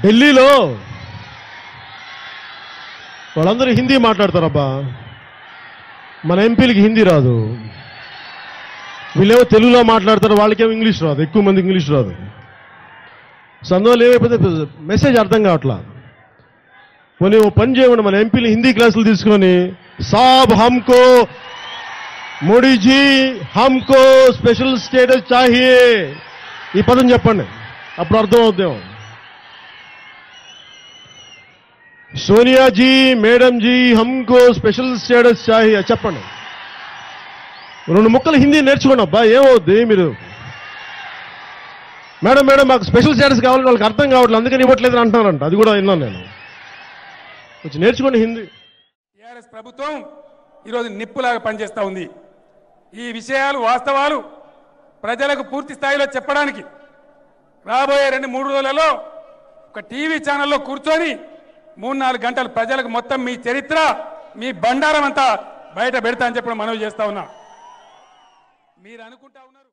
ఢిల్లీలో వాళ్ళందరూ హిందీ మాట్లాడతారబ్బా, మన ఎంపీలకి హిందీ రాదు. వీళ్ళేమో తెలుగులో మాట్లాడతారు, వాళ్ళకేమో ఇంగ్లీష్ రాదు, ఎక్కువ మంది ఇంగ్లీష్ రాదు. సో అందువల్ల ఏమైపోతే మెసేజ్ అర్థం కావట్లా. పోనీ ఓ పని చేయకుండా మన ఎంపీలు హిందీ క్లాసులు తీసుకొని సాబ్ హమ్కో మోడీజీ హమ్కో స్పెషల్ స్టేటస్ చాహియే ఈ పదం చెప్పండి, అప్పుడు అర్థం అవుతాం. సోనియా జీ మేడం జీ హమ్కో స్పెషల్ స్టేటస్ చాహియే చెప్పండి. 2 ముక్కలు హిందీ నేర్చుకోండి అబ్బా, ఏమవుద్ది. మీరు మేడం మేడం మాకు స్పెషల్ స్టేటస్ కావాలని వాళ్ళకి అర్థం కావట్లేదు, అందుకని ఇవ్వట్లేదు అంటున్నారంట. అది కూడా విన్నాను నేను. కొంచెం నేర్చుకోండి హిందీ. టీఆర్ఎస్ ప్రభుత్వం ఈరోజు నిప్పులాగా పనిచేస్తూ ఉంది. ఈ విషయాలు వాస్తవాలు ప్రజలకు పూర్తి స్థాయిలో చెప్పడానికి రాబోయే 2-3 రోజులలో ఒక టీవీ ఛానల్లో కూర్చొని 3-4 గంటలు ప్రజలకు మొత్తం మీ చరిత్ర మీ బండారం అంతా బయట పెడతా అని చెప్పి మనవి చేస్తా ఉన్నా. మీరు అనుకుంటా ఉన్నారు